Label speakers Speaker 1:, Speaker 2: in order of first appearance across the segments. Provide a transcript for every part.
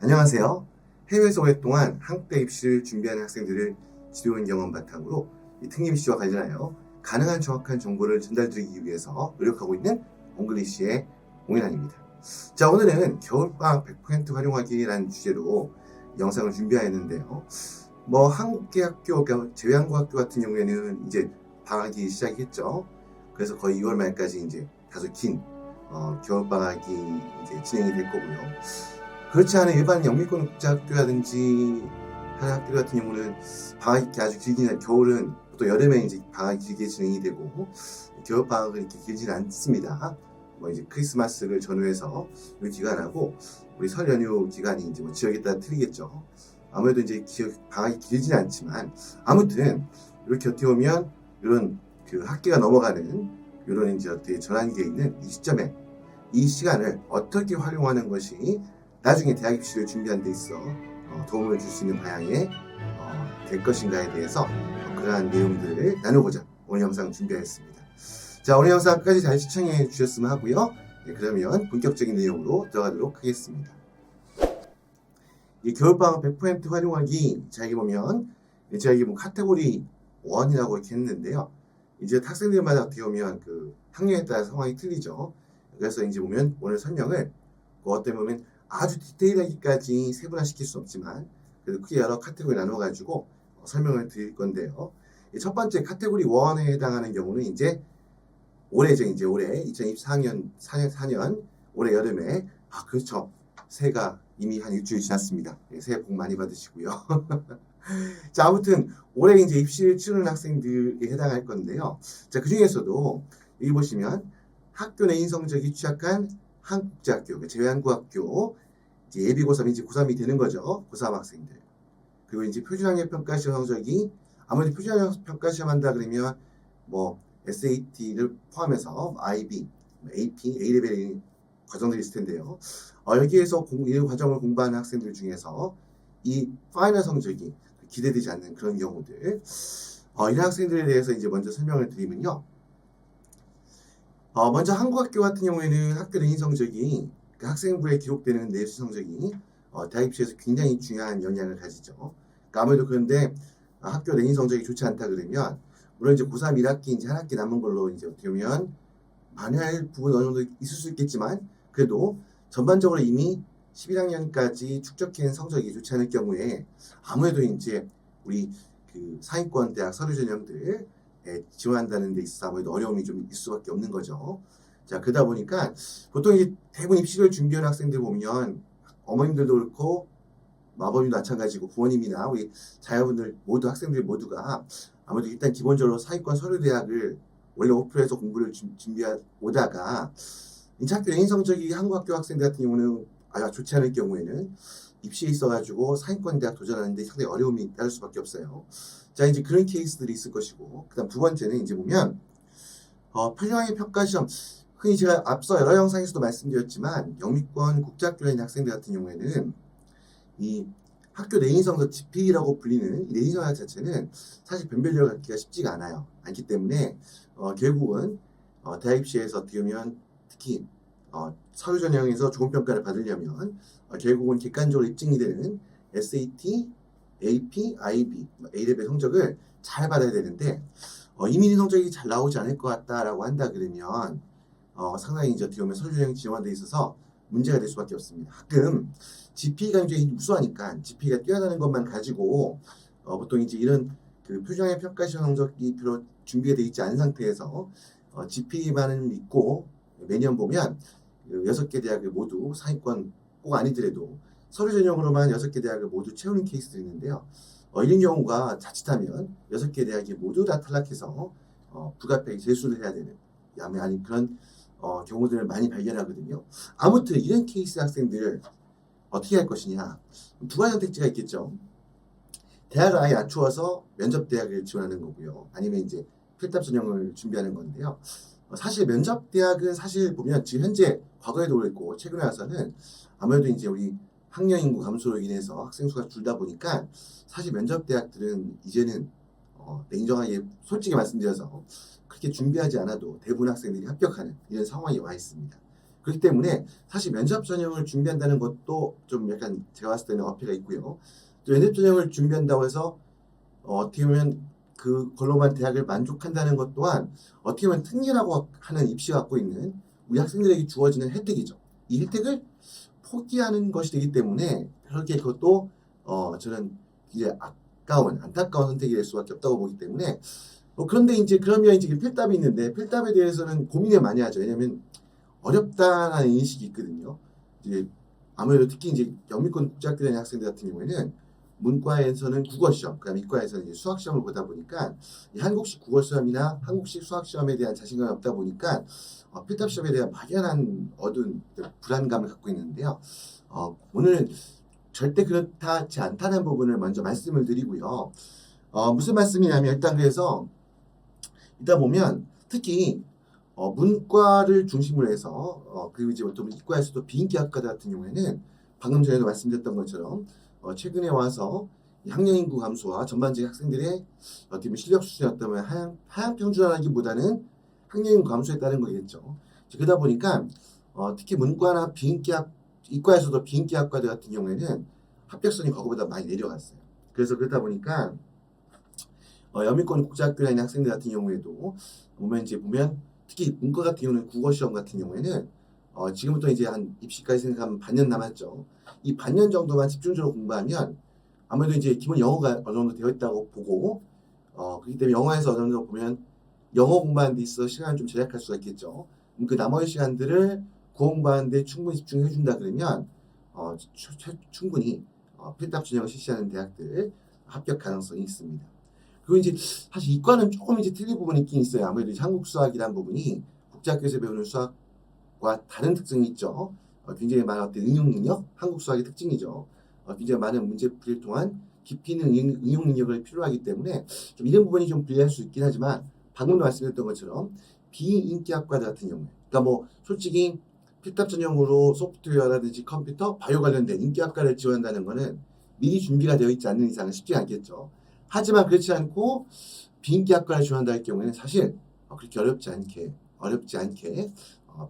Speaker 1: 안녕하세요. 해외에서 오랫동안 한국대 입시를 준비하는 학생들을 지도한 경험 바탕으로 이 특림 입시와 관련하여 가능한 정확한 정보를 전달드리기 위해서 노력하고 있는 옹글리시의 공인환입니다. 자, 오늘은 겨울방학 100% 활용하기라는 주제로 영상을 준비하였는데요. 한국계 학교, 제외한국학교 같은 경우에는 이제 방학이 시작했죠. 그래서 거의 2월 말까지 이제 다소 긴 겨울방학이 이제 진행이 될 거고요. 그렇지 않은 일반 영미권 국제학교라든지 하는 학교 같은 경우는 방학이 아주 길긴 겨울은 또 여름에 이제 방학이 길게 진행이 되고 겨울 방학은 이렇게 길지는 않습니다. 이제 크리스마스를 전후해서 이 기간하고 우리 설 연휴 기간이 이제 지역에 따라 틀리겠죠. 아무래도 이제 방학이 길지는 않지만 아무튼 이렇게 어떻게 보면 이런 그 학기가 넘어가는 이런 이제 어떻게 전환기에 있는 이 시점에 이 시간을 어떻게 활용하는 것이 나중에 대학 입시를 준비하는 데 있어 도움을 줄 수 있는 방향에 될 것인가에 대해서 그러한 내용들을 나누고자 오늘 영상 준비하였습니다. 자, 오늘 영상 끝까지 잘 시청해 주셨으면 하고요. 네, 그러면 본격적인 내용으로 들어가도록 하겠습니다. 이 겨울방학 100% 활용하기, 자, 여기 보면 제가 이게 카테고리 1이라고 이렇게 했는데요. 이제 학생들마다 어떻게 보면 그 학년에 따라 상황이 틀리죠. 그래서 이제 보면 오늘 설명을 어떻게 보면 아주 디테일하기까지 세분화시킬 수 없지만 그래도 크게 여러 카테고리 나눠가지고 설명을 드릴 건데요. 첫 번째 카테고리 1에 해당하는 경우는 이제 올해죠. 이제 올해 2024년 4년 올해 여름에 그렇죠. 새해가 이미 한 일주일 지났습니다. 새해 복 많이 받으시고요. 자, 아무튼 올해 이제 입시를 치르는 학생들에 해당할 건데요. 자, 그 중에서도 여기 보시면 학교 내 인성적이 취약한 한국제학교, 제외한국학교, 이제 예비고3, 이제 고3이 되는 거죠. 고3 학생들. 그리고 이제 표준학력 평가시험 성적이 아무래도 표준학력 평가시험 한다 그러면 SAT를 포함해서 IB, AP, A레벨 과정들이 있을 텐데요. 여기에서 이 과정을 공부하는 학생들 중에서 이 파이널 성적이 기대되지 않는 그런 경우들, 이런 학생들에 대해서 이제 먼저 설명을 드리면요. 먼저 한국학교 같은 경우에는 학교 내신 성적이 그 학생부에 기록되는 내수 성적이 대학 입시에서 굉장히 중요한 영향을 가지죠. 그러니까 아무래도 그런데 학교 내신 성적이 좋지 않다 그러면 물론 이제 고3 1학기 이제 한 학기 남은 걸로 이제 어떻게 보면 만회할 부분 어느 정도 있을 수 있겠지만 그래도 전반적으로 이미 11학년까지 축적한 성적이 좋지 않을 경우에 아무래도 이제 우리 그 상위권 대학 서류 전형들 지원한다는 데 있어서 아무래도 어려움이 좀 있을 수밖에 없는 거죠. 자, 그러다 보니까 보통 이제 대부분 입시를 준비하는 학생들 보면 어머님들도 그렇고 아버님도 마찬가지고 부모님이나 우리 자녀분들 모두 학생들 모두가 아무래도 일단 기본적으로 상위권 서류 대학을 원래 목표해서 공부를 준비해 오다가 인차학교 내신 성적이 한국 학교 학생들 같은 경우는 아주 좋지 않을 경우에는 입시에 있어가지고 상위권 대학 도전하는데 상당히 어려움이 따를 수밖에 없어요. 자, 이제 그런 케이스들이 있을 것이고, 그다음 두 번째는 이제 보면 표준학력 평가시험, 흔히 제가 앞서 여러 영상에서도 말씀드렸지만 영미권 국제학교에 있는 학생들 같은 경우에는 이 학교 내신 성적 GPA라고 불리는 이 내신 성적 자체는 사실 변별력을 갖기가 쉽지가 않기 때문에 결국은 대학 입시에서 어떻게 보면 특히 서류 전형에서 좋은 평가를 받으려면 결국은 객관적으로 입증이 되는 SAT, AP, IB, A레벨 성적을 잘 받아야 되는데 이미 성적이 잘 나오지 않을 것 같다라고 한다 그러면 상당히 이제 어떻게 보면 서류 전형 지원에 있어서 문제가 될 수밖에 없습니다. 가끔 GPA가 굉장히 우수하니까 GPA가 뛰어나는 것만 가지고 보통 이제 이런 그 표준학력 평가시험 성적이 별로 준비가 되어 있지 않은 상태에서 GPA만을 믿고 매년 보면 6개 대학을 모두 상위권 꼭 아니더라도 서류 전형으로만 6개 대학을 모두 채우는 케이스들이 있는데요. 이런 경우가 자칫하면 6개 대학이 모두 다 탈락해서 불가피하게 재수를 해야 되는 아니 그런 경우들을 많이 발견하거든요. 아무튼 이런 케이스 학생들 어떻게 할 것이냐. 두 가지 선택지가 있겠죠. 대학을 아예 낮추어서 면접 대학을 지원하는 거고요. 아니면 이제 필답 전형을 준비하는 건데요. 사실 면접 대학은 사실 보면 지금 현재 과거에도 그랬고 최근에 와서는 아무래도 이제 우리 학령 인구 감소로 인해서 학생 수가 줄다 보니까 사실 면접 대학들은 이제는 냉정하게 솔직히 말씀드려서 그렇게 준비하지 않아도 대부분 학생들이 합격하는 이런 상황이 와 있습니다. 그렇기 때문에 사실 면접 전형을 준비한다는 것도 좀 약간 제가 봤을 때는 어폐가 있고요. 또 면접 전형을 준비한다고 해서 어떻게 보면 그걸로만 대학을 만족한다는 것 또한 어떻게 보면 특례라고 하는 입시가 갖고 있는 우리 학생들에게 주어지는 혜택이죠. 이 혜택을 포기하는 것이 되기 때문에 그렇게 그것도 저는 이제 아까운 안타까운 선택이 될 수밖에 없다고 보기 때문에 그런데 이제 그러면 이제 필답이 있는데 필답에 대해서는 고민을 많이 하죠. 왜냐하면 어렵다는 인식이 있거든요. 이제 아무래도 특히 이제 영미권 국제학교 다니는 학생들 같은 경우에는 문과에서는 국어 시험, 그다음 이과에서는 이제 수학 시험을 보다 보니까 이 한국식 국어 시험이나 한국식 수학 시험에 대한 자신감이 없다 보니까 필답 시험에 대한 막연한 어두운 불안감을 갖고 있는데요. 오늘은 절대 그렇지 않다는 부분을 먼저 말씀을 드리고요. 무슨 말씀이냐면 일단 그래서 이따 보면 특히 문과를 중심으로 해서 그리고 이제 어떤 이과에서도 비인기 학과들 같은 경우에는 방금 전에도 말씀드렸던 것처럼 최근에 와서 이 학령 인구 감소와 전반적인 학생들의 어떻게 보면 실력 수준이 어떠면 하향 평준화라기보다는 학령 인구 감소에 따른 거겠죠. 그러다 보니까 특히 문과나 이과에서도 비인기 학과들 같은 경우에는 합격선이 그거보다 많이 내려갔어요. 그래서 그러다 보니까 여미권 국제학교에 있는 학생들 같은 경우에도 보면 특히 문과 같은 경우는 국어 시험 같은 경우에는 지금부터 이제 한 입시까지 생각하면 반년 남았죠. 이 반년 정도만 집중적으로 공부하면 아무래도 이제 기본 영어가 어느 정도 되어 있다고 보고 그렇기 때문에 영어에서 어느 정도 보면 영어 공부하는 데 있어서 시간을 좀 절약할 수가 있겠죠. 그 나머지 시간들을 국어 공부하는 데 충분히 집중해 준다 그러면 충분히 필답 전형을 실시하는 대학들 합격 가능성이 있습니다. 그리고 이제 사실 이과는 조금 이제 틀린 부분이 있긴 있어요. 아무래도 이제 한국 수학이라는 부분이 국제학교에서 배우는 수학과 다른 특징이 있죠. 굉장히 많은 어떤 응용 능력, 한국 수학의 특징이죠. 굉장히 많은 문제풀이를 통한 깊이 있는 응용 능력을 필요로 하기 때문에 좀 이런 부분이 좀 불리할 수 있긴 하지만 방금도 말씀드렸던 것처럼 비인기학과들 같은 경우에 그러니까 뭐 솔직히 필답 전형으로 소프트웨어라든지 컴퓨터, 바이오 관련된 인기학과를 지원한다는 것은 미리 준비가 되어 있지 않는 이상은 쉽지 않겠죠. 하지만 그렇지 않고 비인기학과를 지원한다 할 경우에는 사실 그렇게 어렵지 않게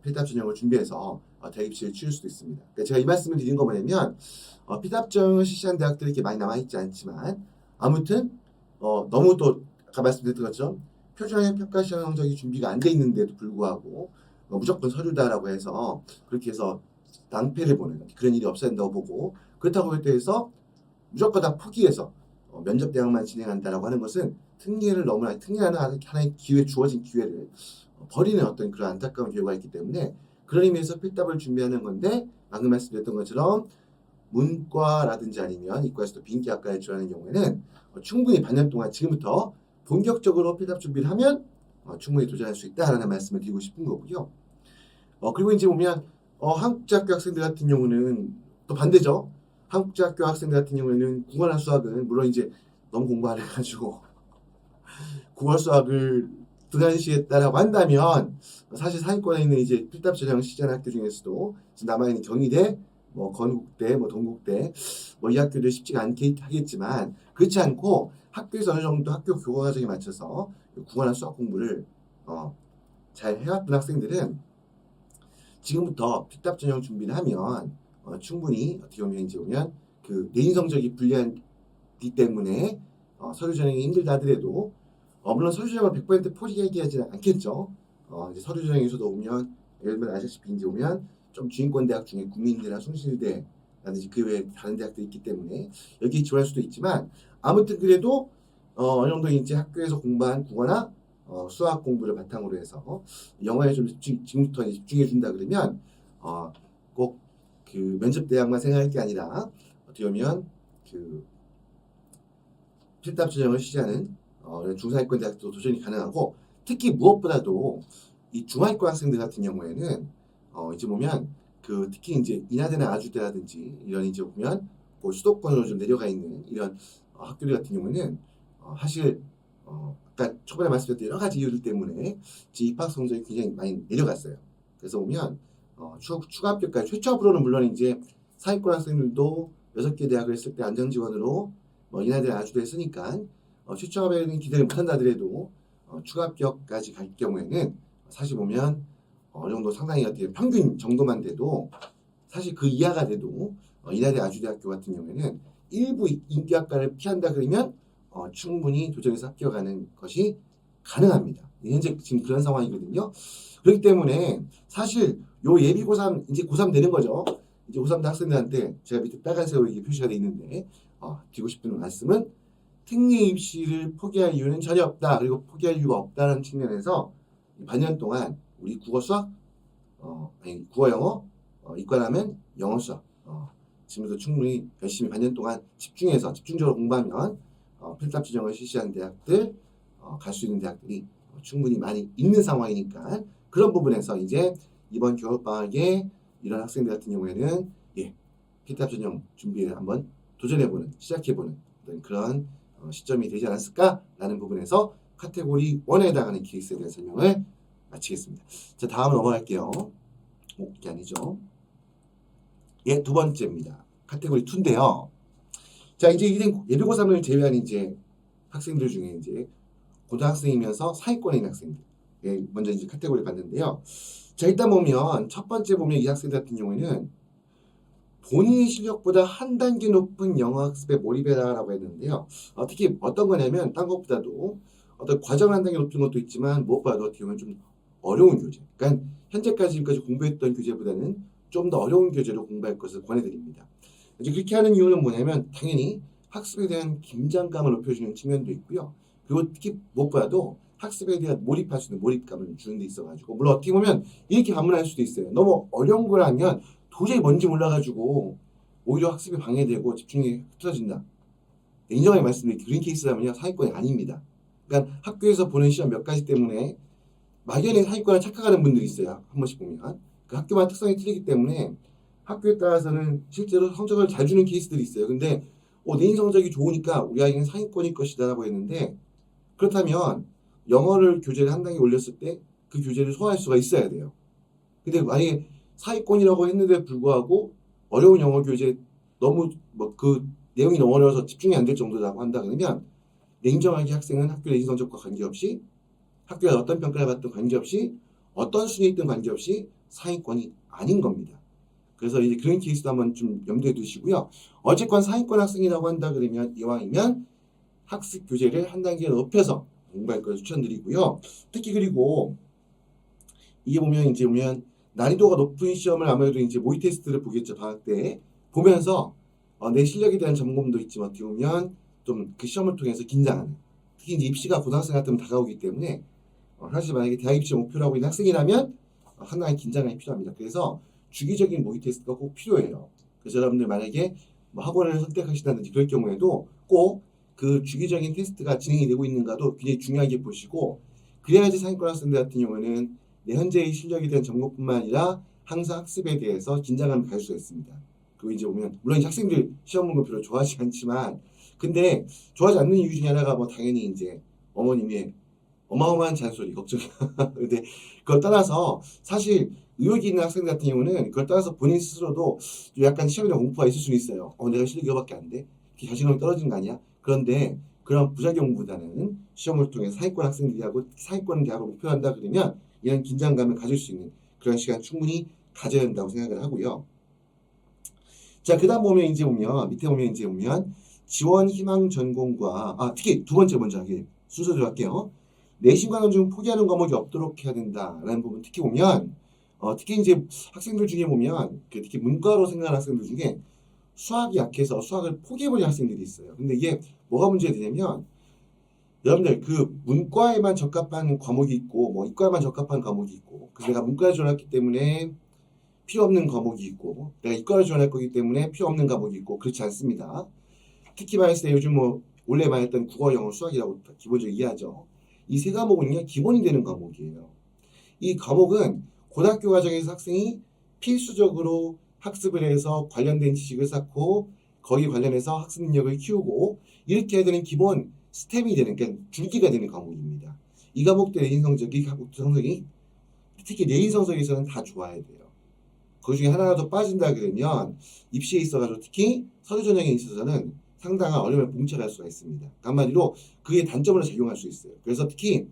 Speaker 1: 필답 전형을 준비해서 대입시를 치를 수도 있습니다. 그러니까 제가 이 말씀을 드린 거 뭐냐면 필답 전형을 실시한 대학들이 이렇게 많이 남아있지 않지만 아무튼 너무 또 아까 말씀드렸던 것처럼 표준형 평가 시험 성적이 준비가 안 돼 있는데도 불구하고 무조건 서류다라고 해서 그렇게 해서 낭패를 보는 그런 일이 없어야 된다고 보고 그렇다고 해서 무조건 다 포기해서 면접 대학만 진행한다라고 하는 것은 특례라는 하나의 주어진 기회를 버리는 어떤 그런 안타까운 결과가 있기 때문에 그런 의미에서 필답을 준비하는 건데 방금 말씀드렸던 것처럼 문과라든지 아니면 이과에서도 비인기학과에 지원하는 경우에는 충분히 반년 동안 지금부터 본격적으로 필답 준비를 하면 충분히 도전할 수 있다라는 말씀을 드리고 싶은 거고요. 그리고 이제 보면 한국제학교 학생들 같은 경우는 또 반대죠. 한국제학교 학생들 같은 경우에는 국어나 수학은 물론 이제 너무 공부 안 해가지고 국어 수학을 등한시했다라고 한다면 사실 상위권에 있는 이제 필답 전형을 시작하는 학교 중에서도 남아있는 경희대, 뭐 건국대, 뭐 동국대 이 학교들 쉽지가 않게 하겠지만 그렇지 않고 학교에서 어느 정도 학교 교과 과정에 맞춰서 국어나 수학 공부를 잘 해왔던 학생들은 지금부터 필답 전형 준비를 하면 충분히 어떻게 보면 이제 보면 그 내인 성적이 불리하기 때문에 서류 전형이 힘들다 하더라도 물론 서류 전형을 100% 포기하지 않겠죠. 이제 서류 전형에서도 오면 예를 들면 아시다시피 이제 오면 좀 주인권 대학 중에 국민대나 숭실대라든지 그 외에 다른 대학들이 있기 때문에 여기 지원할 수도 있지만 아무튼 그래도 어느 정도 이제 학교에서 공부한 국어나 수학 공부를 바탕으로 해서 영어에 좀 지금부터 집중해 준다 그러면 꼭 그 면접 대학만 생각할 게 아니라 어떻게 보면 그 필답 전형을 시작하는 중상위권 대학도 도전이 가능하고 특히 무엇보다도 이 중하위권 학생들 같은 경우에는 이제 보면 그 특히 이제 인하대나 아주대라든지 이런 이제 보면 그 수도권으로 좀 내려가 있는 이런 학교들 같은 경우에는 사실 아까 초반에 말씀드렸던 여러 가지 이유들 때문에 제 입학 성적이 굉장히 많이 내려갔어요. 그래서 보면 추가 합격까지 최초 합으로는 물론 이제 상위권 학생들도 6개 대학을 했을 때 안정 지원으로 인하대나 아주대에 쓰니까 최초 합에는 기대를 못한다 하더라도 추가 합격까지 갈 경우에는 사실 보면 어느 정도 상당히 어떻게 평균 정도만 돼도 사실 그 이하가 돼도 인하대 아주대학교 같은 경우에는 일부 인기학과를 피한다 그러면 충분히 도전해서 합격하는 것이 가능합니다. 현재 지금 그런 상황이거든요. 그렇기 때문에 사실 요 예비 고3 이제 고3 되는 거죠. 이제 고3 학생들한테 제가 밑에 빨간색으로 이게 표시가 돼 있는데 드리고 싶은 말씀은 특례 입시를 포기할 이유는 전혀 없다. 그리고 포기할 이유가 없다는 측면에서 반년 동안 우리 국어 수학 아니 국어 영어 이과라면 영어 수학 지금부터 충분히 열심히 반년 동안 집중해서 집중적으로 공부하면 필답 지정을 실시한 대학들 갈 수 있는 대학들이 충분히 많이 있는 상황이니까 그런 부분에서 이제 이번 겨울방학에 이런 학생들 같은 경우에는 필답 전형 준비를 한번 도전해보는 시작해보는 그런 시점이 되지 않았을까라는 부분에서 카테고리 1에 해당하는 케이스에 대한 설명을 마치겠습니다. 자, 다음 넘어갈게요. 이게 아니죠. 두 번째입니다. 카테고리 2인데요. 자, 이제 예비고3을 제외한 이제 학생들 중에 이제 고등학생이면서 사회권에 있는 학생들. 먼저 이제 카테고리를 봤는데요. 자, 일단 보면 첫 번째 보면 이 학생들 같은 경우에는 본인의 실력보다 한 단계 높은 영어 학습에 몰입해라라고 했는데요. 특히 어떤 거냐면 딴 것보다도 어떤 과정을 한 단계 높은 것도 있지만 무엇보다도 어떻게 보면 좀 어려운 교재. 그러니까 현재까지 지금까지 공부했던 교재보다는 좀 더 어려운 교재로 공부할 것을 권해드립니다. 이제 그렇게 하는 이유는 뭐냐면 당연히 학습에 대한 긴장감을 높여주는 측면도 있고요. 그리고 특히 무엇보다도 학습에 대한 몰입할 수 있는 몰입감을 주는 데 있어가지고 물론 어떻게 보면 이렇게 반문할 수도 있어요. 너무 어려운 걸 하면 도저히 뭔지 몰라가지고 오히려 학습이 방해되고 집중이 흐트러진다. 인정하게 말씀드릴게요. 그런 케이스라면요 사회권이 아닙니다. 그러니까 학교에서 보는 시험 몇 가지 때문에 막연히 사회권을 착각하는 분들이 있어요. 한 번씩 보면 그 학교마다 특성이 틀리기 때문에 학교에 따라서는 실제로 성적을 잘 주는 케이스들이 있어요. 근데 내인 성적이 좋으니까 우리 아이는 상위권일 것이다라고 했는데 그렇다면 영어를 교재를 한 단계 올렸을 때 그 교재를 소화할 수가 있어야 돼요. 근데 만약에 사위권이라고 했는데 불구하고 어려운 영어 교재 너무 그 내용이 너무 어려워서 집중이 안 될 정도라고 한다 그러면 냉정하게 학생은 학교 내신 성적과 관계없이 학교에 어떤 평가를 받든 관계없이 어떤 순위에 있든 관계없이 상위권이 아닌 겁니다. 그래서 이제 그런 케이스도 한번 좀 염두에 두시고요. 어쨌건 상위권 학생이라고 한다 그러면 이왕이면 학습 교재를 한 단계 높여서 공부할 걸 추천드리고요. 특히 그리고 이게 보면 난이도가 높은 시험을 아무래도 이제 모의 테스트를 보겠죠. 방학 때 보면서 내 실력에 대한 점검도 있지만 어떻게 보면 좀 그 시험을 통해서 긴장하는 특히 이제 입시가 고등학생 같으면 다가오기 때문에 사실 만약에 대학 입시 목표로 하고 있는 학생이라면 상당히 긴장감이 필요합니다. 그래서 주기적인 모의 테스트가 꼭 필요해요. 그래서 여러분들 만약에 학원을 선택하신다든지 그럴 경우에도 꼭 그 주기적인 테스트가 진행이 되고 있는가도 굉장히 중요하게 보시고 그래야지 상위권 학생들 같은 경우에는 내 현재의 실력에 대한 점검뿐만 아니라 항상 학습에 대해서 긴장감을 가질 수가 있습니다. 그리고 이제 보면 물론 이제 학생들 시험 보는 거 별로 좋아하지 않지만 근데 좋아하지 않는 이유 중에 하나가 당연히 이제 어머님의 어마어마한 잔소리 걱정. 근데 그걸 떠나서 사실 의욕이 있는 학생들 같은 경우는 그걸 떠나서 본인 스스로도 약간 시험에 대한 공포가 있을 수는 있어요. 내가 실력이 이거밖에 안 돼? 자신감이 떨어지는 거 아니야? 그런데 그런 부작용보다는 시험을 통해 상위권 학생들이 하고 상위권 대학을 목표한다 그러면 이런 긴장감을 가질 수 있는 그런 시간 충분히 가져야 한다고 생각을 하고요. 자, 그다음 밑에 보면 지원 희망 전공과 특히 두 번째 먼저 하게 순서대로 할게요. 내신 과정 중 포기하는 과목이 없도록 해야 된다라는 부분 특히 보면 특히 이제 학생들 중에 보면 특히 문과로 생각하는 학생들 중에 수학이 약해서 수학을 포기해버리는 학생들이 있어요. 근데 이게 뭐가 문제가 되냐면 여러분들 그 문과에만 적합한 과목이 있고 이과에만 적합한 과목이 있고 그래서 내가 문과에 지원했기 때문에 필요 없는 과목이 있고 내가 이과를 지원할 거기 때문에 필요 없는 과목이 있고 그렇지 않습니다. 특히 말했을 때 요즘 원래 말했던 국어, 영어, 수학이라고 기본적으로 이해하죠. 이 세 과목은요 기본이 되는 과목이에요. 이 과목은 고등학교 과정에서 학생이 필수적으로 학습을 해서 관련된 지식을 쌓고 거기 관련해서 학습 능력을 키우고 이렇게 해야 되는 기본 스텝이 되는 그러니까 줄기가 되는 과목입니다. 이 과목들 내신 성적이 특히 내신 성적에서는 다 좋아야 돼요. 그 중에 하나라도 빠진다 그러면 입시에 있어가지고 특히 서류 전형에 있어서는 상당한 어려움을 봉착할 수가 있습니다. 한마디로 그게 단점으로 작용할 수 있어요. 그래서 특히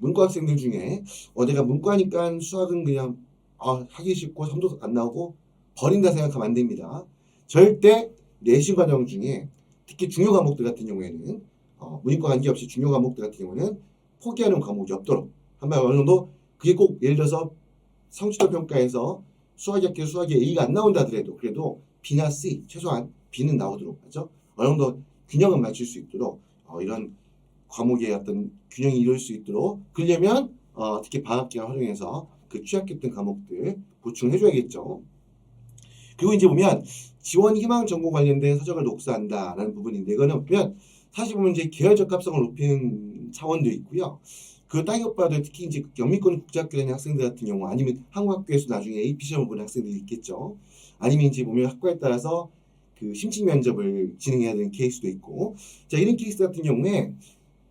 Speaker 1: 문과 학생들 중에 내가 문과니까 수학은 그냥 하기 싫고 3도 안 나오고 버린다 생각하면 안 됩니다. 절대 내신 과정 중에 특히 중요 과목들 같은 경우에는 문이과 관계없이 중요 과목들 같은 경우는 포기하는 과목이 없도록 한번 어느 정도 그게 꼭 예를 들어서 성취도 평가에서 수학이 수학에 A가 안 나온다 하더라도 그래도 B나 C 최소한 B는 나오도록 하죠. 어느 정도 균형을 맞출 수 있도록 이런 과목의 어떤 균형이 이룰 수 있도록 그러려면 특히 방학 기간 활용해서 그 취약했던 과목들 보충해줘야겠죠. 그리고 이제 보면 지원 희망 전공 관련된 서적을 녹사한다라는 부분인데 이거는 보면 사실 보면 이제 계열 적합성을 높이는 차원도 있고요. 그 따지고 봐도 특히 이제 영미권 국제학교 다니는 학생들 같은 경우 아니면 한국 학교에서 나중에 AP 시험을 보는 학생들이 있겠죠. 아니면 이제 보면 학과에 따라서 그 심층 면접을 진행해야 되는 케이스도 있고 자 이런 케이스 같은 경우에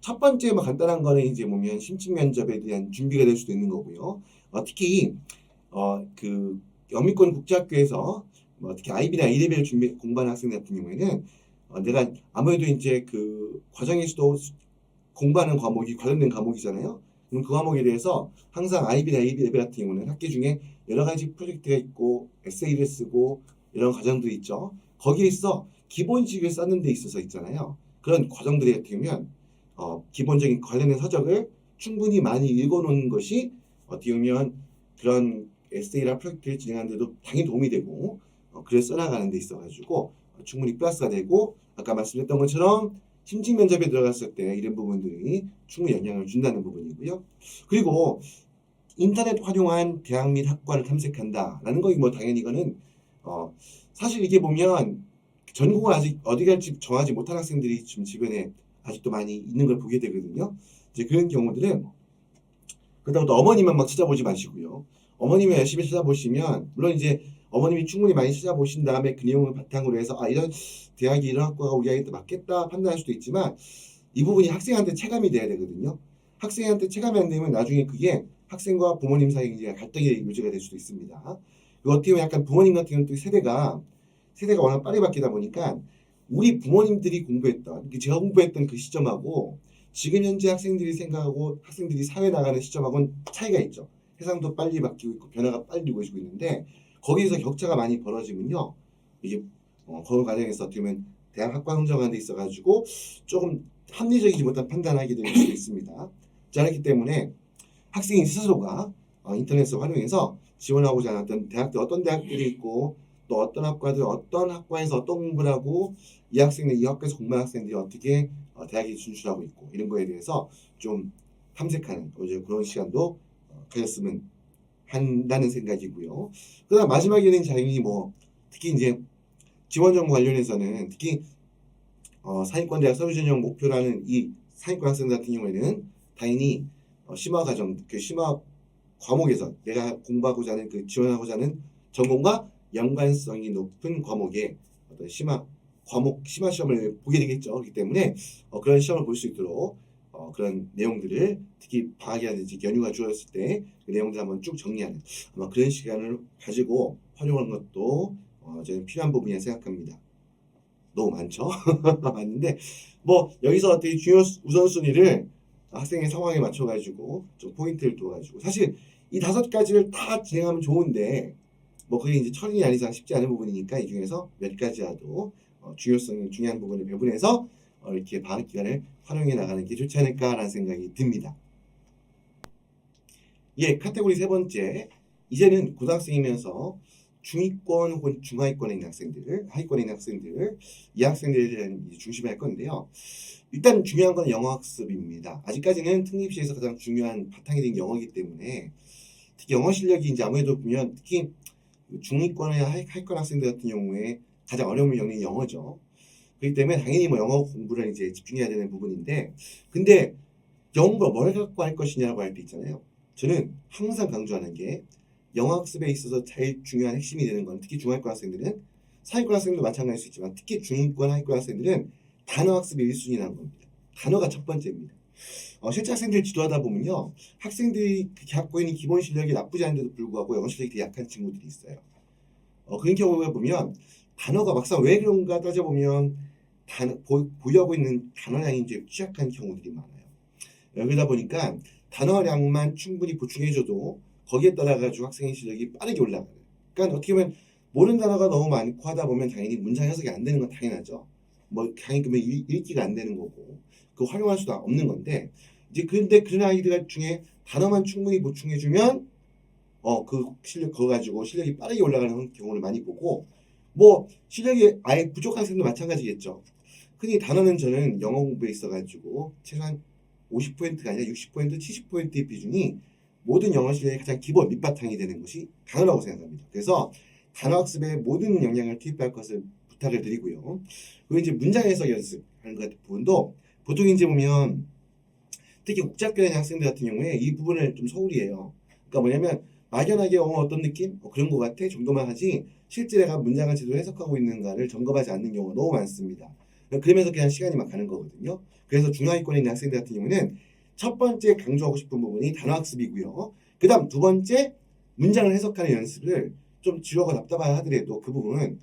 Speaker 1: 첫 번째 간단한 거는 이제 보면 심층 면접에 대한 준비가 될 수도 있는 거고요. 특히 그 영미권 국제학교에서 특히 IB나 A레벨 준비 공부하는 학생 같은 경우에는 내가 아무래도 이제 그 과정에서도 공부하는 과목이 관련된 과목이잖아요. 그럼 그 과목에 대해서 항상 IB나 A레벨 같은 경우는 학기 중에 여러 가지 프로젝트가 있고 에세이를 쓰고 이런 과정들이 있죠. 거기에 있어 기본식을 쌓는 데 있어서 있잖아요. 그런 과정들이 같은 경우면 기본적인 관련된 서적을 충분히 많이 읽어놓는 것이 어떻게 보면 그런 에세이나 프로젝트를 진행하는 데도 당연히 도움이 되고 글을 써나가는 데 있어가지고 충분히 플러스가 되고 아까 말씀드렸던 것처럼 심층 면접에 들어갔을 때 이런 부분들이 충분히 영향을 준다는 부분이고요. 그리고 인터넷 활용한 대학 및 학과를 탐색한다라는 거 당연히 이거는 사실 이게 보면 전공을 아직 어디 갈지 정하지 못한 학생들이 지금 주변에 아직도 많이 있는 걸 보게 되거든요. 이제 그런 경우들은 그렇다고 또 어머니만 막 찾아보지 마시고요. 어머님이 열심히 찾아보시면 물론 이제 어머님이 충분히 많이 찾아보신 다음에 그 내용을 바탕으로 해서 이런 대학이 이런 학과가 우리 아이한테 맞겠다 판단할 수도 있지만 이 부분이 학생한테 체감이 돼야 되거든요. 학생한테 체감이 안 되면 나중에 그게 학생과 부모님 사이에 이제 갈등의 요지가 될 수도 있습니다. 그리고 어떻게 보면 약간 부모님 같은 경우는 또 세대가 워낙 빨리 바뀌다 보니까 우리 부모님들이 공부했던 제가 공부했던 그 시점하고 지금 현재 학생들이 생각하고 학생들이 사회 나가는 시점하고는 차이가 있죠. 세상도 빨리 바뀌고 있고 변화가 빨리 오고 있는데 거기에서 격차가 많이 벌어지면요. 이게 그 과정에서 어떻게 보면 대학 학과 선정하는 데 있어가지고 조금 합리적이지 못한 판단하게 될 수도 있습니다. 자, 그렇기 때문에 학생이 스스로가 인터넷을 활용해서 지원하고자 하는 대학들 어떤 대학들이 있고 또 어떤 학과들 어떤 학과에서 어떤 공부를 하고 이 학생들 이 학과에서 공부하는 학생들이 어떻게 대학에 진출하고 있고 이런 거에 대해서 좀 탐색하는 그런 시간도 가졌으면 한다는 생각이고요. 그다음 마지막에는 당연히 특히 이제 지원 정보 관련해서는 특히 상위권 대학 서류 전형 목표라는 이 상위권 학생들 같은 경우에는 당연히 심화 과정 그 심화 과목에서 내가 공부하고자 하는 그 지원하고자 하는 전공과 연관성이 높은 과목의 어떤 심화 시험을 보게 되겠죠. 그렇기 때문에 그런 시험을 볼 수 있도록 그런 내용들을 특히 방학이라든지 연휴가 주어졌을 때 그 내용들 한번 쭉 정리하는 아마 그런 시간을 가지고 활용하는 것도 저는 필요한 부분이라 생각합니다. 너무 많죠? 많은데 여기서 어떻게 중요 우선순위를 학생의 상황에 맞춰가지고 좀 포인트를 둬가지고 사실 이 5가지를 다 진행하면 좋은데 그게 이제 철이 아니상 쉽지 않은 부분이니까 이 중에서 몇 가지라도 중요한 부분을 배분해서 이렇게 방학 기간을 활용해 나가는 게 좋지 않을까라는 생각이 듭니다. 카테고리 세 번째 이제는 고등학생이면서 중위권 혹은 중하위권에 있는 학생들, 하위권에 있는 학생들 이 학생들에 대한 중심을 할 건데요. 일단 중요한 건 영어 학습입니다. 아직까지는 특립시에서 가장 중요한 바탕이 된 영어이기 때문에 특히 영어 실력이 이제 아무래도 보면 특히 중위권의 하위권 학생들 같은 경우에 가장 어려움을 겪는 영어죠. 그렇기 때문에 당연히 영어 공부를 이제 집중해야 되는 부분인데 근데 영어가 뭘 갖고 할 것이냐고 할 때 있잖아요. 저는 항상 강조하는 게 영어 학습에 있어서 제일 중요한 핵심이 되는 건 특히 중하위권 학생들은 상위권 학생도 마찬가지일 수 있지만 특히 중위권 하위권 학생들은 단어 학습이 1순위라는 겁니다. 단어가 첫 번째입니다. 실제 학생들 지도하다 보면요. 학생들이 갖고 있는 기본 실력이 나쁘지 않은데도 불구하고 영어 실력이 되게 약한 친구들이 있어요. 그런 경우에 보면 단어가 막상 왜 그런가 따져보면 보유하고 있는 단어량이 이제 취약한 경우들이 많아요. 그러다 보니까 단어량만 충분히 보충해줘도 거기에 따라 가지고 학생의 실력이 빠르게 올라가요. 그러니까 어떻게 보면 모르는 단어가 너무 많고 하다 보면 당연히 문장 해석이 안 되는 건 당연하죠. 뭐 당연히 그러면 읽기가 안 되는 거고 그 활용할 수도 없는 건데 이제 그런데 그런 아이들 중에 단어만 충분히 보충해주면 그 실력 그거 가지고 실력이 빠르게 올라가는 경우를 많이 보고 뭐 실력이 아예 부족한 학생도 마찬가지겠죠. 흔히 단어는 저는 영어 공부에 있어가지고 최소한 50%가 아니라 60%, 70%의 비중이 모든 영어 실력의 가장 기본 밑바탕이 되는 것이 단어라고 생각합니다. 그래서 단어 학습에 모든 역량을 투입할 것을 부탁을 드리고요. 그리고 이제 문장 해석 연습하는 것 같은 부분도 보통 이제 보면 특히 국제학교에 학생들 같은 경우에 이 부분을 좀 소홀히 해요. 그러니까 뭐냐면 막연하게 어떤 느낌? 그런 것 같아 정도만 하지 실제 내가 문장을 제대로 해석하고 있는가를 점검하지 않는 경우가 너무 많습니다. 그러면서 그냥 시간이 막 가는 거거든요. 그래서 중하위권에 있는 학생들 같은 경우는 첫 번째 강조하고 싶은 부분이 단어 학습이고요. 그 다음 두 번째 문장을 해석하는 연습을 좀 지루하고 답답하다 하더라도 그 부분은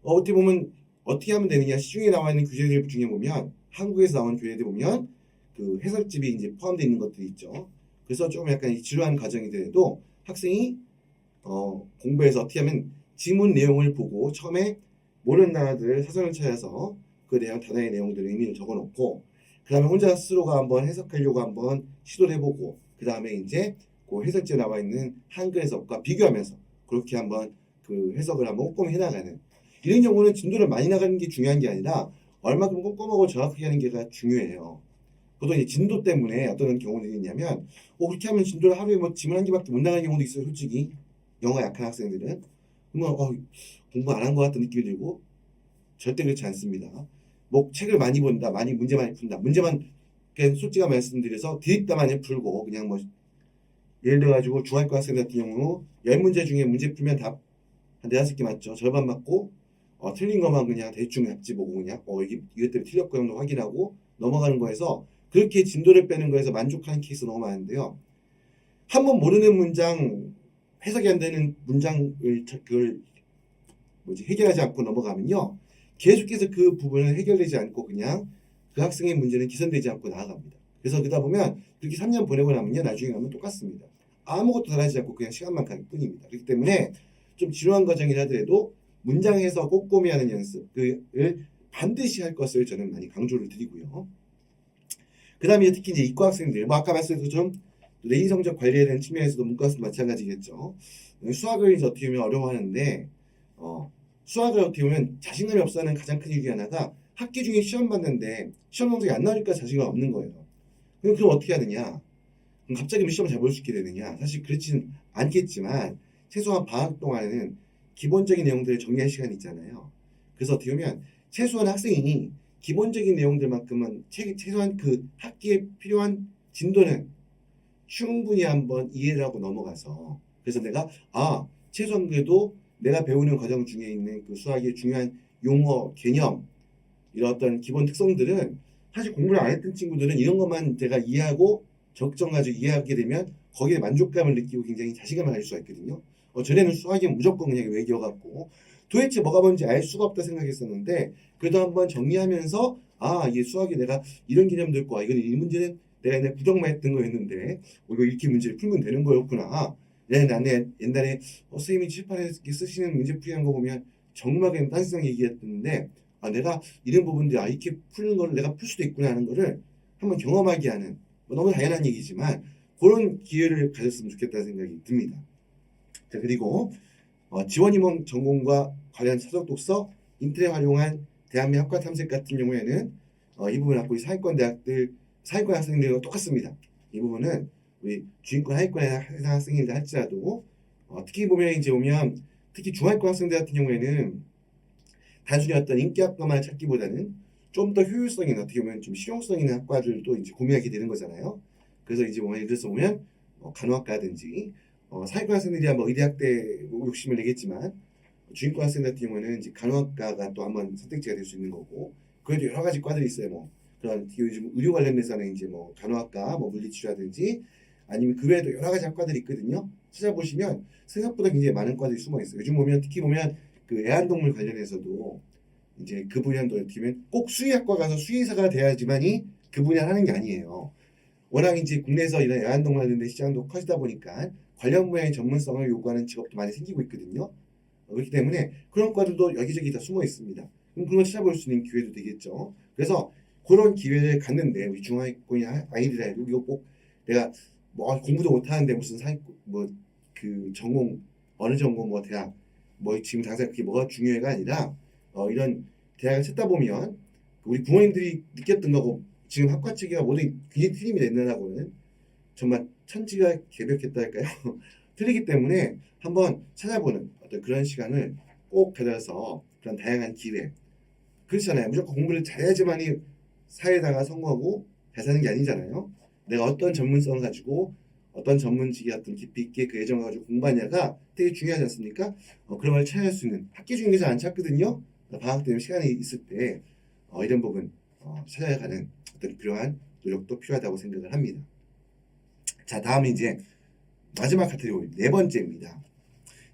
Speaker 1: 어떻게 보면 어떻게 하면 되느냐 시중에 나와 있는 교재들 중에 보면 한국에서 나온 교재들 보면 그 해설집이 이제 포함되어 있는 것들이 있죠. 그래서 좀 약간 지루한 과정이 되더라도 학생이 공부해서 어떻게 하면 지문 내용을 보고 처음에 모르는 단어들을 사전을 찾아서 그 내용 단어의 내용들을 의미를 적어놓고 그 다음에 혼자 스스로가 한번 해석하려고 한번 시도를 해보고 그 다음에 이제 그 해설지에 나와 있는 한글 해석과 비교하면서 그렇게 한번 그 해석을 한번 꼼꼼히 해나가는 이런 경우는 진도를 많이 나가는 게 중요한 게 아니라 얼마큼 꼼꼼하고 정확하게 하는 게가 중요해요. 보통 이제 진도 때문에 어떤 경우들이 있냐면 그렇게 하면 진도를 하루에 뭐 지문 한 개밖에 못 나가는 경우도 있어요. 솔직히 영어 약한 학생들은 그러면 공부 안 한 것 같은 느낌이 들고 절대 그렇지 않습니다. 뭐 책을 많이 본다, 많이 문제 많이 푼다, 문제만 그냥 솔직한 말씀드려서 드립다 많이 풀고 그냥 뭐 예를 들어 가지고 중학교 학생 같은 경우 10문제 중에 문제 풀면 답 한 4-5개 맞죠. 절반 맞고 틀린 것만 그냥 대충 답지 보고 그냥 이것 때문에 틀렸고요 확인하고 넘어가는 거에서 그렇게 진도를 빼는 거에서 만족하는 케이스 너무 많은데요. 한 번 모르는 문장 해석이 안 되는 문장을 그걸 해결하지 않고 넘어가면요. 계속해서 그 부분을 해결되지 않고 그냥 그 학생의 문제는 개선되지 않고 나아갑니다. 그래서 그러다 보면 그렇게 3년 보내고 나면요. 나중에 가면 똑같습니다. 아무것도 달라지지 않고 그냥 시간만 가는 뿐입니다. 그렇기 때문에 좀 지루한 과정이라 하더라도 문장에서 꼼꼼히 하는 연습을 반드시 할 것을 저는 많이 강조를 드리고요. 그 다음에 특히 이제 이과 학생들, 뭐 아까 말씀드린 것처럼 내신 성적 관리에 대한 측면에서도 문과도 마찬가지겠죠. 수학을 이제 어떻게 보면 어려워하는데 수학을 어떻게 보면 자신감이 없어하는 가장 큰 이유 중에 하나가 학기 중에 시험 봤는데 시험 성적이 안 나오니까 자신감 없는 거예요. 그럼 어떻게 하느냐? 그럼 갑자기 시험을 잘 볼 수 있게 되느냐? 사실 그렇지는 않겠지만 최소한 방학 동안에는 기본적인 내용들을 정리할 시간이 있잖아요. 그래서 어떻게 보면 최소한 학생이 기본적인 내용들만큼은 최소한 그 학기에 필요한 진도는 충분히 한번 이해를 하고 넘어가서 그래서 내가 최소한 그래도 내가 배우는 과정 중에 있는 그 수학의 중요한 용어, 개념 이런 어떤 기본 특성들은 사실 공부를 안 했던 친구들은 이런 것만 제가 이해하고 적정 가지고 이해하게 되면 거기에 만족감을 느끼고 굉장히 자신감을 가질 수가 있거든요. 전에는 수학이 무조건 그냥 외겨갖고 도대체 뭐가 뭔지 알 수가 없다 생각했었는데 그래도 한번 정리하면서 이게 수학이 내가 이런 개념도 있고 이건 이 문제는 내가 옛날에 부정만 했던 거였는데 이거 이렇게 문제를 풀면 되는 거였구나. 나는 옛날에 선생님이 칠판에 쓰시는 문제 풀이한 거 보면 정말 그냥 딴성 얘기했는데 내가 이런 부분들이 이렇게 푸는 거를 내가 풀 수도 있구나 하는 거를 한번 경험하게 하는 너무 당연한 얘기지만 그런 기회를 가졌으면 좋겠다는 생각이 듭니다. 자, 그리고 지원임원 전공과 관련 서적 독서, 인터넷 활용한 대한민국 학과 탐색 같은 경우에는 이 부분 갖고 상위권 학생들과 똑같습니다. 이 부분은 우리 주인권 하위권의 학생들이 할지라도 특히 보면 이제 특히 중하위권 학생들 같은 경우에는 단순히 어떤 인기 학과만 찾기보다는 좀 더 효율성 있는 어떻게 보면 좀 실용성 있는 학과들도 이제 고민하게 되는 거잖아요. 그래서 이제 예를 들어서 보면 간호학과든지 사회권 학생들이 의대학대 욕심을 내겠지만 주인권 학생 같은 경우는 이제 간호학과가 또 한번 선택지가 될 수 있는 거고 그래도 여러 가지 과들이 있어요. 그런 요즘 의료 관련돼서는 이제 간호학과 물리치료라든지 아니면 그 외에도 여러 가지 학과들이 있거든요. 찾아보시면 생각보다 굉장히 많은 과들이 숨어 있어요. 요즘 특히 그 애완동물 관련해서도 이제 그 분야도 어떻게 보면 꼭 수의학과 가서 수의사가 돼야지만이 그 분야 하는 게 아니에요. 워낙 이제 국내에서 이런 애완동물들 시장도 커지다 보니까 관련 분야의 전문성을 요구하는 직업도 많이 생기고 있거든요. 그렇기 때문에 그런 과들도 여기저기 다 숨어 있습니다. 그럼 그런 걸 찾아볼 수 있는 기회도 되겠죠. 그래서 그런 기회를 갖는데 우리 중하위권이 아이들이 이거 꼭 내가 뭐 공부도 못하는데 무슨 뭐그 전공 어느 전공 뭐 대학 뭐 지금 당장 그게 뭐가 중요해가 아니라 이런 대학을 찾다 보면 우리 부모님들이 느꼈던 거고 지금 학과 측이가 모든 굉장히 틀림이 된다고는 정말 천지가 개벽했다 할까요? 틀리기 때문에 한번 찾아보는 어떤 그런 시간을 꼭 가져서 그런 다양한 기회 그렇잖아요. 무조건 공부를 잘해야지만이 사회에다가 성공하고 잘 사는 게 아니잖아요. 내가 어떤 전문성을 가지고 어떤 전문직에 어떤 깊이 있게 그 예정을 가지고 공부하냐가 되게 중요하지 않습니까? 그런 걸 찾을 수 있는 학기 중에 잘 안 찾거든요. 방학 때문에 시간이 있을 때 이런 부분 찾아가는 어떤 그러한 노력도 필요하다고 생각을 합니다. 자, 다음은 이제 마지막 카테고리 네 번째입니다.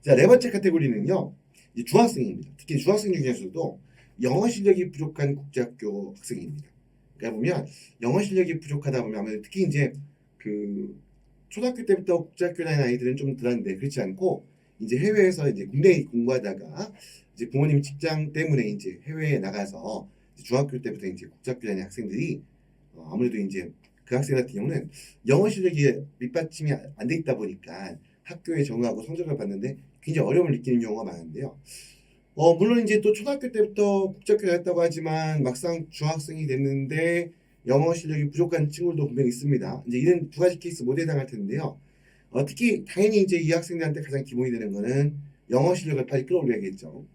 Speaker 1: 자, 네 번째 카테고리는요. 이제 중학생입니다. 특히 중학생 중에서도 영어 실력이 부족한 국제학교 학생입니다. 그러니까 보면 영어 실력이 부족하다 보면 아무래도 특히 이제 그 초등학교 때부터 국제학교 다니는 아이들은 좀 덜한데 그렇지 않고 이제 해외에서 이제 국내에 공부하다가 이제 부모님 직장 때문에 이제 해외에 나가서 중학교 때부터 이제 국제학교 다니는 학생들이 아무래도 이제 그 학생 같은 경우는 영어 실력이 밑받침이 안 돼 있다 보니까 학교에 적응하고 성적을 봤는데 굉장히 어려움을 느끼는 경우가 많은데요. 물론 이제 또 초등학교 때부터 국제학교 다녔다고 하지만 막상 중학생이 됐는데 영어 실력이 부족한 친구들도 분명히 있습니다. 이제 이런 두 가지 케이스 모두 해당할 텐데요. 특히 당연히 이제 이 학생들한테 가장 기본이 되는 거는 영어 실력을 빨리 끌어올려야겠죠.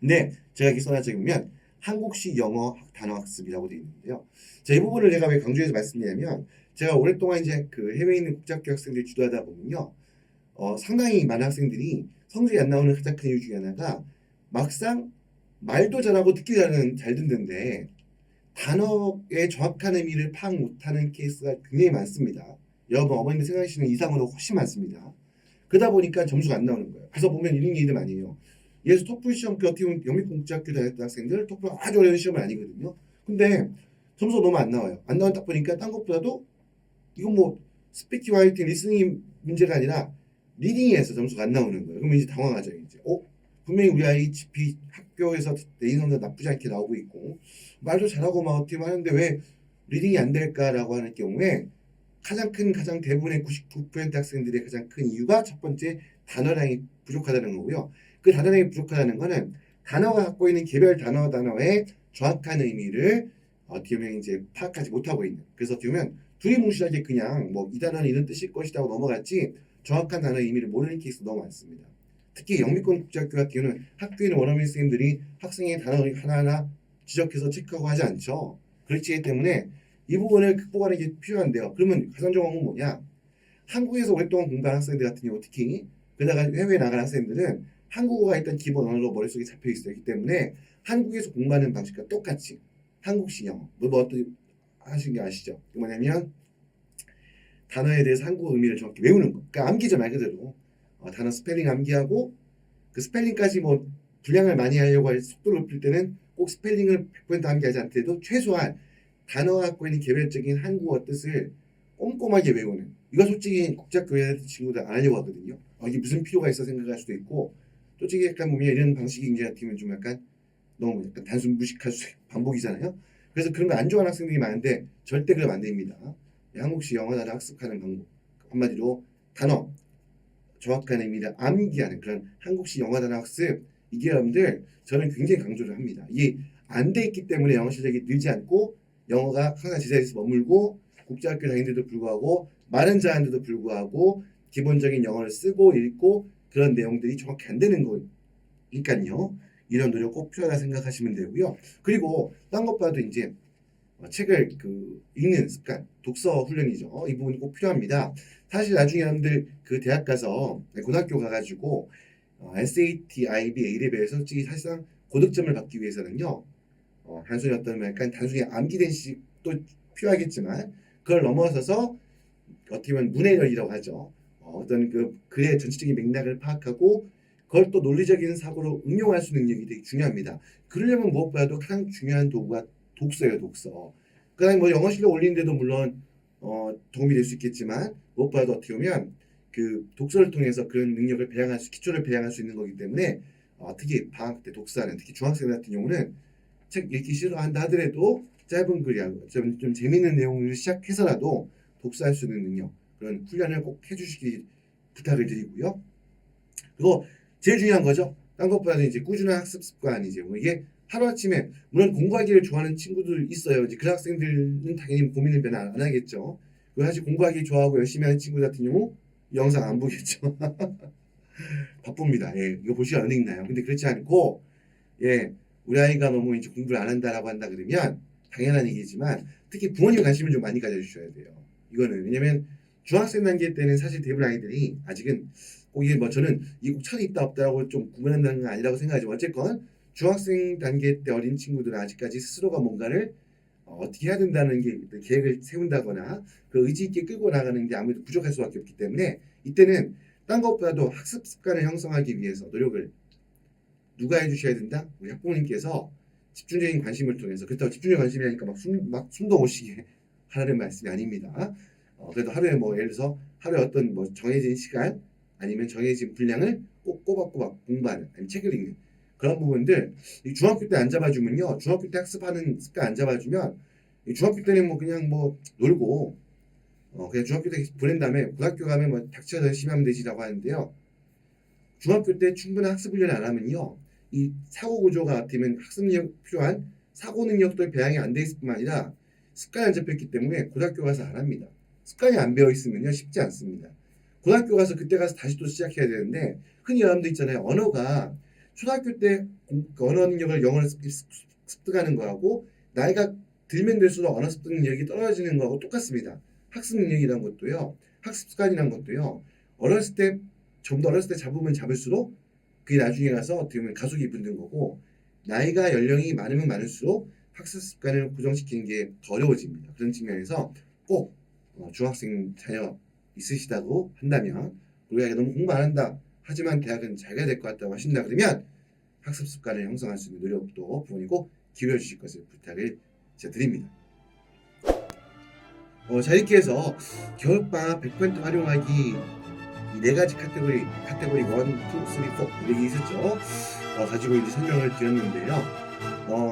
Speaker 1: 근데 제가 여기 써놔보면 한국식 영어 단어 학습이라고 되어 있는데요. 자, 이 부분을 제가 왜 강조해서 말씀드리냐면 제가 오랫동안 이제 그 해외에 있는 국제학교 학생들 주도하다 보면요. 상당히 많은 학생들이 성적이 안 나오는 가장 큰 이유 중에 하나가 막상 말도 잘하고 듣기 잘 듣는데 단어의 정확한 의미를 파악 못하는 케이스가 굉장히 많습니다. 여러분 어머님들 생각하시는 이상으로 훨씬 많습니다. 그러다 보니까 점수가 안 나오는 거예요. 그래서 보면 이런 얘기들 많이 해요. 예를 들어서 토플 시험 어떻게 보면 영미공학교 다녔던 학생들 토플 아주 어려운 시험은 아니거든요. 근데 점수가 너무 안 나와요. 안 나왔다 보니까 딴 것보다도 이건 뭐 스피킹, 라이팅, 리스닝 문제가 아니라 리딩에서 점수가 안 나오는 거예요. 그러면 이제 당황하죠. 이제 분명히 우리 아이 GP 학교에서 내 인성도 나쁘지 않게 나오고 있고 말도 잘하고 막 어떻게 하는데 왜 리딩이 안 될까라고 하는 경우에 가장 대부분의 99% 학생들의 가장 큰 이유가 첫 번째 단어량이 부족하다는 거고요. 그 단어량이 부족하다는 거는 단어가 갖고 있는 개별 단어의 정확한 의미를 어떻게 보면 이제 파악하지 못하고 있는. 그래서 어떻게 보면 두리뭉실하게 그냥 뭐 이 단어는 이런 뜻일 것이라고 넘어갔지 정확한 단어의 의미를 모르는 케이스 너무 많습니다. 특히 영미권 국제학교 같은 경우는 학교에 있는 원어민 선생님들이 학생의 단어 하나하나 지적해서 체크하고 하지 않죠. 그렇기 때문에 이 부분을 극복하는 게 필요한데요. 그러면 가장 좋은 건 뭐냐? 한국에서 오랫동안 공부한 학생들 같은 경우 특히 그러다가 해외에 나간 학생들은 한국어가 일단 기본 언어로 머릿속에 잡혀 있기 때문에 한국에서 공부하는 방식과 똑같이 한국식 영어 뭐 어떤 하시는 게 아시죠? 뭐냐면 단어에 대해서 한국어 의미를 정확히 외우는 거. 그러니까 암기죠 말 그대로. 단어 스펠링 암기하고 그 스펠링까지 뭐 분량을 많이 하려고 할 속도를 높일 때는 꼭 스펠링을 100% 암기하지 않더라도 최소한 단어가 갖고 있는 개별적인 한국어 뜻을 꼼꼼하게 외우는 이거 솔직히 국제학교에 친구들 안 하려고 하거든요. 이게 무슨 필요가 있어 생각할 수도 있고 솔직히 약간 보면 이런 방식이 굉장히 같으면 좀 약간 너무 약간 단순 무식할 수 반복이잖아요. 그래서 그런 거 안 좋아하는 학생들이 많은데 절대 그러면 안 됩니다. 한국식 영어 단어 학습하는 방법 한마디로 단어 정확한 의미를 암기하는 그런 한국식 영어 단어 학습 이게 여러분들 저는 굉장히 강조를 합니다. 이게 안 돼 있기 때문에 영어 실력이 늘지 않고 영어가 항상 제자리에서 머물고 국제학교 다니는데도 불구하고 말은 잘하는데도 불구하고 기본적인 영어를 쓰고 읽고 그런 내용들이 정확히 안 되는 거니까요. 이런 노력 꼭 필요하다 생각하시면 되고요. 그리고 딴 것보다도 이제 책을 읽는 습관, 독서 훈련이죠. 이 부분이 꼭 필요합니다. 사실 나중에 여러분들 그 대학 가서 고등학교 가가지고 SAT, IB, A레벨에서 솔직히 사실상 고득점을 받기 위해서는요. 단순히 약간 단순히 암기된 식도 필요하겠지만 그걸 넘어서서 어떻게 보면 문해력이라고 하죠. 어떤 그 글의 전체적인 맥락을 파악하고 그걸 또 논리적인 사고로 응용할 수 있는 능력이 되게 중요합니다. 그러려면 무엇보다도 가장 중요한 도구가 독서예요, 독서. 그다음에 뭐 영어 실력 올리는데도 물론 도움이 될 수 있겠지만 무엇보다도 어떻게 보면 그 독서를 통해서 그런 능력을 배양할 수, 기초를 배양할 수 있는 거기 때문에 특히 방학 때 독서하는 특히 중학생 같은 경우는 책 읽기 싫어한다 하더라도 짧은 글이라도 좀 재밌는 내용을 시작해서라도 독서할 수 있는 능력 그런 훈련을 꼭 해주시기 부탁을 드리고요. 그리고 제일 중요한 거죠. 딴 것보다는 이제 꾸준한 학습 습관이죠. 뭐 이게 하루아침에 물론 공부하기를 좋아하는 친구들 있어요. 이제 그 학생들은 당연히 고민을 별로 안 하겠죠. 그 사실 공부하기 좋아하고 열심히 하는 친구 같은 경우 영상 안 보겠죠. 바쁩니다. 예, 이거 보시면 안 읽나요? 근데 그렇지 않고 예, 우리 아이가 너무 이제 공부를 안 한다라고 한다 그러면 당연한 얘기지만 특히 부모님 관심을 좀 많이 가져주셔야 돼요. 이거는 왜냐면 중학생 단계 때는 사실 대부분 아이들이 아직은 꼭 이게 뭐 저는 이게 꼭 철이 있다 없다라고 좀 구분한다는 건 아니라고 생각하지만 어쨌건 중학생 단계 때 어린 친구들은 아직까지 스스로가 뭔가를 어떻게 해야 된다는 게 계획을 세운다거나 그 의지 있게 끌고 나가는 게 아무래도 부족할 수밖에 없기 때문에 이때는 딴 것보다도 학습 습관을 형성하기 위해서 노력을 누가 해주셔야 된다? 우리 학부모님께서 집중적인 관심을 통해서 그렇다고 집중적인 관심이 하니까 막 숨도 못 쉬게 하라는 말씀이 아닙니다. 그래도 하루에 뭐 예를 들어서 하루에 어떤 뭐 정해진 시간 아니면 정해진 분량을 꼭 꼬박꼬박 공부하는 아니면 책을 읽는 그런 부분들 이 중학교 때 안 잡아주면요 중학교 때 학습하는 습관 안 잡아주면 이 중학교 때는 뭐 그냥 뭐 놀고 그냥 중학교 때 보낸 다음에 고등학교 가면 뭐 닥쳐서 열심히 하면 되지라고 하는데요 중학교 때 충분한 학습 훈련을 안 하면요 이 사고 구조가 같으면 학습 능력 필요한 사고 능력도 배양이 안 돼 있을 뿐만 아니라 습관이 안 잡혔기 때문에 고등학교 가서 안 합니다. 습관이 안 배어 있으면요 쉽지 않습니다. 고등학교 가서 그때 가서 다시 또 시작해야 되는데 흔히 여러분들 있잖아요. 언어가 초등학교 때 언어 능력을 영어를 습득하는 거하고 나이가 들면 될수록 언어 습득 능력이 떨어지는 거하고 똑같습니다. 학습 능력이라는 것도요. 학습 습관이라는 것도요. 어렸을 때 좀 더 어렸을 때 잡으면 잡을수록 그게 나중에 가서 어떻게 보면 가속이 붙는 거고 나이가 연령이 많으면 많을수록 학습 습관을 고정시키는 게 더 어려워집니다. 그런 측면에서 꼭 중학생 자녀 있으시다고 한다면 우리 아이가 너무 공부 안 한다 하지만 대학은 잘 가야 될 것 같다고 하신다 그러면 학습 습관을 형성할 수 있는 노력도 부모님 꼭 기울여 주실 것을 부탁을 제가 드립니다. 자 이렇게 해서 겨울방학 100% 활용하기 이 네 가지 카테고리 1, 2, 3, 4 이렇게 있었죠. 가지고 이제 설명을 드렸는데요.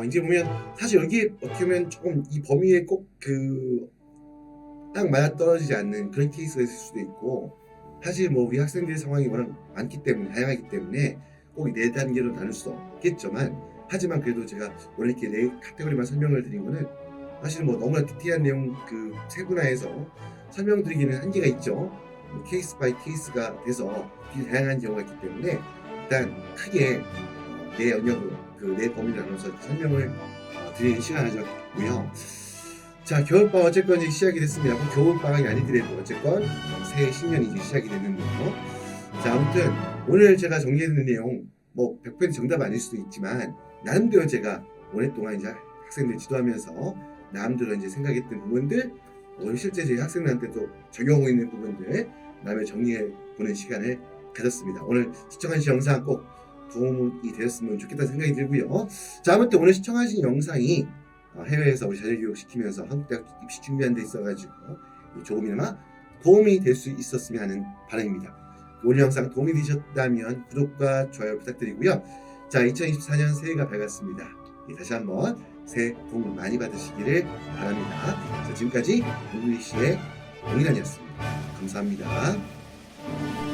Speaker 1: 이제 보면 사실 여기 어떻게 보면 조금 이 범위에 꼭 딱 맞아 떨어지지 않는 그런 케이스가 있을 수도 있고 사실 뭐 우리 학생들의 상황이 워낙 많기 때문에 다양하기 때문에 꼭 이 네 단계로 나눌 수 없겠지만 하지만 그래도 제가 오늘 이렇게 네 카테고리만 설명을 드린 거는 사실 뭐 너무나 디테일한 내용 세분화해서 설명드리기는 한계가 있죠. 케이스 바이 케이스가 돼서 다양한 경우가 있기 때문에 일단 크게 내 영역으로 내 범위를 나눠서 설명을 드리는 시간을 가졌고요. 자 겨울방학 어쨌건 이제 시작이 됐습니다. 겨울방학이 아니더라도 어쨌건 새해 신년이 이제 시작이 됐는데요. 자 아무튼 오늘 제가 정리해드린 내용 뭐 100% 정답 아닐 수도 있지만 나름대로 제가 오랫동안 이제 학생들 지도하면서 나름대로 이제 생각했던 부분들 오늘 실제 저희 학생들한테도 적용하고 있는 부분들 그다음에 정리해보는 시간을 가졌습니다. 오늘 시청하신 영상 꼭 도움이 되었으면 좋겠다는 생각이 들고요. 자 아무튼 오늘 시청하신 영상이 해외에서 우리 자녀교육 시키면서 한국대학 입시 준비하는 데 있어가지고 조금이나마 도움이 될 수 있었으면 하는 바람입니다. 오늘 영상 도움이 되셨다면 구독과 좋아요 부탁드리고요. 자 2024년 새해가 밝았습니다. 다시 한번 새해 복 많이 받으시기를 바랍니다. 자, 지금까지 잉글리시의 홍인환이었습니다. 감사합니다.